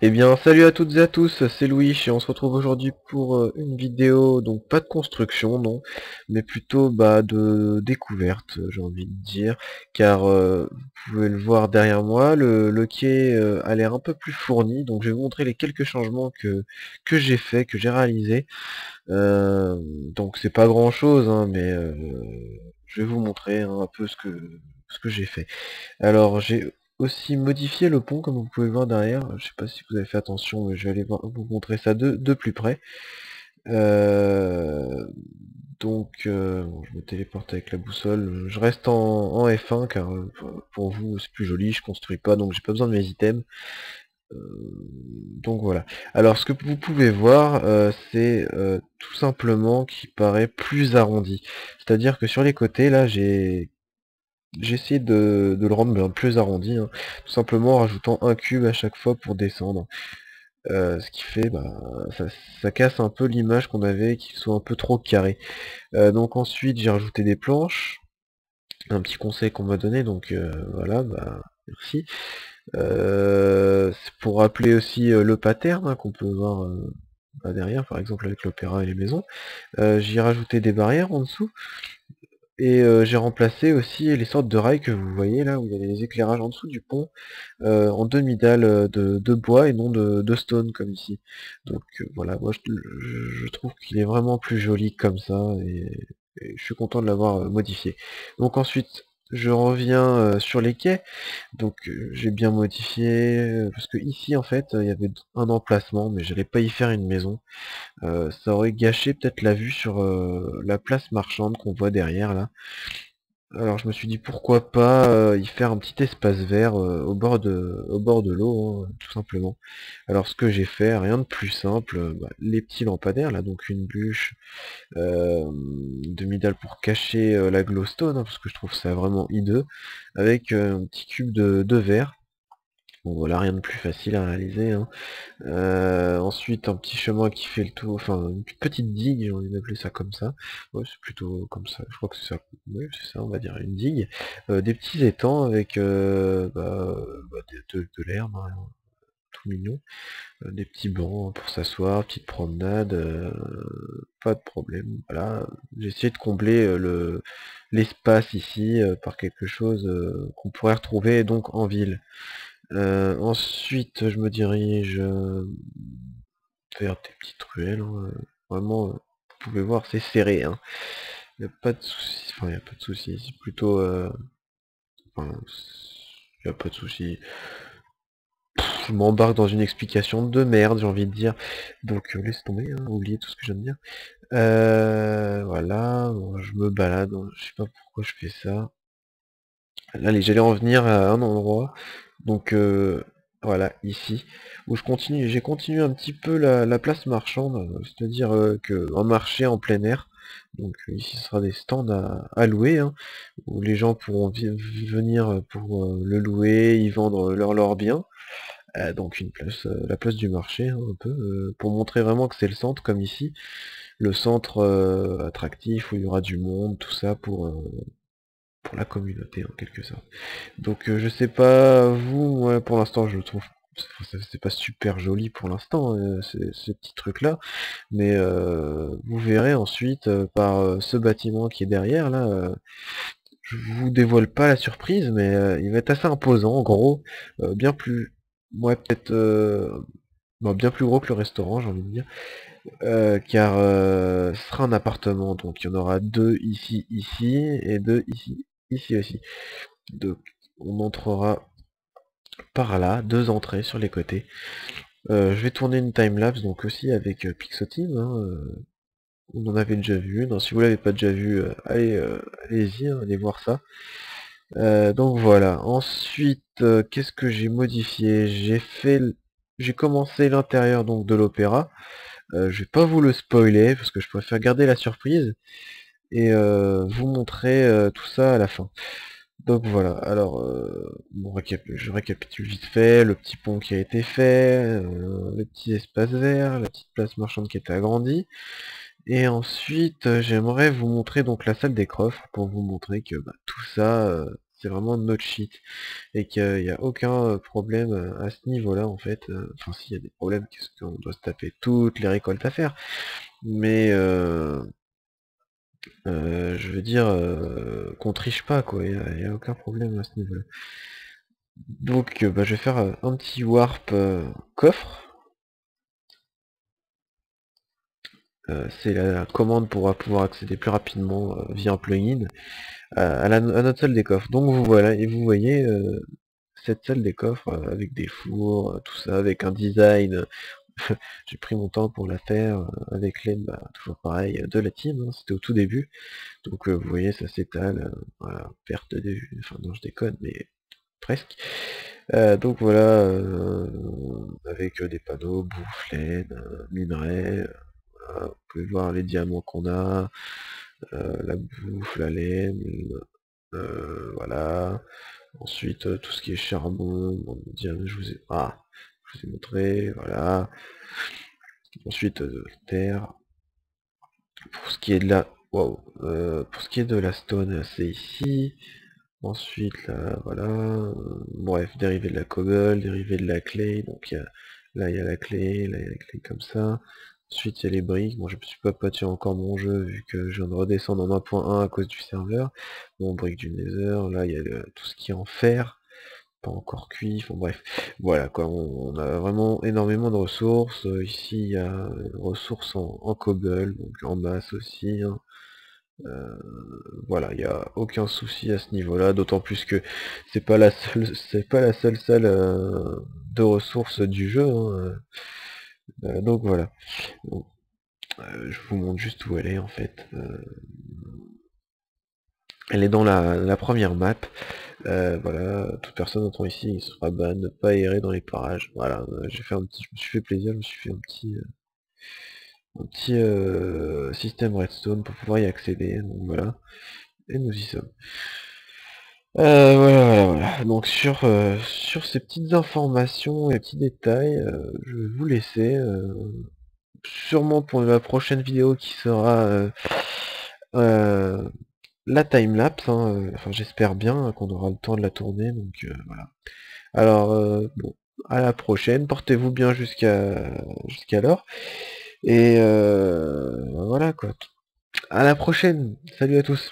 Eh bien, salut à toutes et à tous, c'est Louis et on se retrouve aujourd'hui pour une vidéo, donc pas de construction, non, mais plutôt de découverte, j'ai envie de dire, car vous pouvez le voir derrière moi, le quai a l'air un peu plus fourni, donc je vais vous montrer les quelques changements que j'ai fait, que j'ai réalisé. Donc c'est pas grand chose, hein, mais je vais vous montrer un peu ce que j'ai fait. Alors j'ai aussi modifié le pont comme vous pouvez le voir derrière. Je sais pas si vous avez fait attention, mais je vais aller vous montrer ça de plus près. Euh, bon, je me téléporte avec la boussole. Je reste en F1 car pour vous c'est plus joli, je construis pas donc j'ai pas besoin de mes items. Donc voilà. Alors ce que vous pouvez voir, c'est tout simplement qui paraît plus arrondi. C'est-à-dire que sur les côtés là j'ai essayé de le rendre plus arrondi, hein, tout simplement en rajoutant un cube à chaque fois pour descendre. Ce qui fait, ça casse un peu l'image qu'on avait, qu'il soit un peu trop carré. Donc ensuite, j'ai rajouté des planches, un petit conseil qu'on m'a donné, donc voilà, merci. C'est pour rappeler aussi le pattern hein, qu'on peut voir derrière, par exemple avec l'opéra et les maisons. J'ai rajouté des barrières en dessous. Et j'ai remplacé aussi les sortes de rails que vous voyez là, où il y a les éclairages en dessous du pont, en demi-dalle de bois et non de stone comme ici. Donc voilà, moi je trouve qu'il est vraiment plus joli comme ça, et je suis content de l'avoir modifié. Donc ensuite, je reviens sur les quais, donc j'ai bien modifié, parce que ici en fait, il y avait un emplacement, mais j'allais pas y faire une maison. Ça aurait gâché peut-être la vue sur la place marchande qu'on voit derrière là. Alors je me suis dit pourquoi pas y faire un petit espace vert au bord de l'eau, hein, tout simplement. Alors ce que j'ai fait, rien de plus simple, les petits lampadaires là, donc une bûche, demi-dalle pour cacher la glowstone, hein, parce que je trouve ça vraiment hideux, avec un petit cube de verre. Bon voilà, rien de plus facile à réaliser, hein. Ensuite, un petit chemin qui fait le tour, enfin une petite digue, j'ai envie d'appeler ça comme ça. Ouais, c'est plutôt comme ça, je crois que c'est ça. Oui, c'est ça, on va dire une digue. Des petits étangs avec de l'herbe, hein, tout mignon. Des petits bancs pour s'asseoir, petite promenade, pas de problème. Voilà, j'ai essayé de combler l'espace ici par quelque chose qu'on pourrait retrouver donc en ville. Ensuite, je me dirige vers des petites ruelles, hein, vraiment, vous pouvez voir, c'est serré, hein. Il n'y a pas de souci, enfin, il n'y a pas de souci, c'est plutôt, enfin, il n'y a pas de souci. Je m'embarque dans une explication de merde, j'ai envie de dire. Donc, laisse tomber, hein, oubliez tout ce que je viens de dire. Voilà, bon, je me balade, hein, je sais pas pourquoi je fais ça. Là, j'allais en venir à un endroit, donc voilà, ici, où j'ai continué un petit peu la place marchande, c'est-à-dire que un marché en plein air, donc ici ce sera des stands à louer, hein, où les gens pourront venir pour le louer, y vendre leurs biens, donc une place, la place du marché, hein, un peu, pour montrer vraiment que c'est le centre, comme ici, le centre attractif, où il y aura du monde, tout ça, pour la communauté en quelque sorte. Donc je sais pas vous, moi pour l'instant je le trouve c'est pas super joli pour l'instant ces petits trucs là, mais vous verrez ensuite par ce bâtiment qui est derrière là, je vous dévoile pas la surprise, mais il va être assez imposant en gros, bien plus, ouais peut-être bien plus gros que le restaurant j'ai envie de dire, car ce sera un appartement, donc il y en aura deux ici, ici, et deux ici, ici aussi. Donc on entrera par là, deux entrées sur les côtés. Je vais tourner une timelapse donc aussi avec Pixoteam, hein, on en avait déjà vu une, hein. Si vous l'avez pas déjà vu, allez-y, hein, allez voir ça. Donc voilà, ensuite, qu'est-ce que j'ai modifié? J'ai commencé l'intérieur donc de l'opéra. Je vais pas vous le spoiler, parce que je préfère garder la surprise, et vous montrer tout ça à la fin. Donc voilà, alors je récapitule vite fait, le petit pont qui a été fait, le petit espace vert, la petite place marchande qui a été agrandie, et ensuite j'aimerais vous montrer donc la salle des coffres pour vous montrer que tout ça c'est vraiment no cheat, et qu'il n'y a aucun problème à ce niveau-là en fait. Enfin s'il y a des problèmes, qu'est-ce qu'on doit se taper toutes les récoltes à faire, mais je veux dire qu'on triche pas quoi, il y a aucun problème à ce niveau-là. Donc bah, je vais faire un petit warp coffre. C'est la commande pour pouvoir accéder plus rapidement via un plugin à notre salle des coffres. Donc vous voilà, et vous voyez cette salle des coffres avec des fours, tout ça, avec un design. J'ai pris mon temps pour la faire avec l'aide, bah, toujours pareil, de la team, hein, c'était au tout début. Donc vous voyez, ça s'étale, voilà, perte de vue, enfin non je déconne, mais presque. Donc voilà, avec des panneaux, bouffe, laine, minerai, voilà, vous pouvez voir les diamants qu'on a, la bouffe, la laine, voilà. Ensuite, tout ce qui est charbon, bon, je vous ai, je vous ai montré, voilà. Ensuite, terre. Pour ce qui est de la, wow, pour ce qui est de la stone, c'est ici. Ensuite, là, voilà. Bref, dérivé de la cobble, dérivé de la clay. Donc là, il y a la clé, là, il y a la clé comme ça. Ensuite, il y a les briques. Bon, je me suis pas patché encore mon jeu vu que je viens de redescendre en 1.1 à cause du serveur. Bon, briques du nether. Là, il y a tout ce qui est en fer. Pas encore cuit. Enfin bref. Voilà quoi. On a vraiment énormément de ressources. Ici, il y a ressources en cobble, donc en masse aussi, hein. Voilà, il n'y a aucun souci à ce niveau-là, d'autant plus que c'est pas la seule salle de ressources du jeu, hein. Donc voilà. Bon, je vous montre juste où elle est en fait. Elle est dans la première map. Voilà, toute personne entrant ici il sera ban, ne pas errer dans les parages. Voilà, j'ai fait un petit, je me suis fait plaisir, je me suis fait un petit système redstone pour pouvoir y accéder. Donc voilà, et nous y sommes. Voilà. Donc sur ces petites informations et petits détails, je vais vous laisser. Sûrement pour la prochaine vidéo qui sera la timelapse, hein, enfin j'espère bien qu'on aura le temps de la tourner, donc voilà. Alors bon, à la prochaine, portez-vous bien jusqu'alors, et voilà quoi. À la prochaine, salut à tous.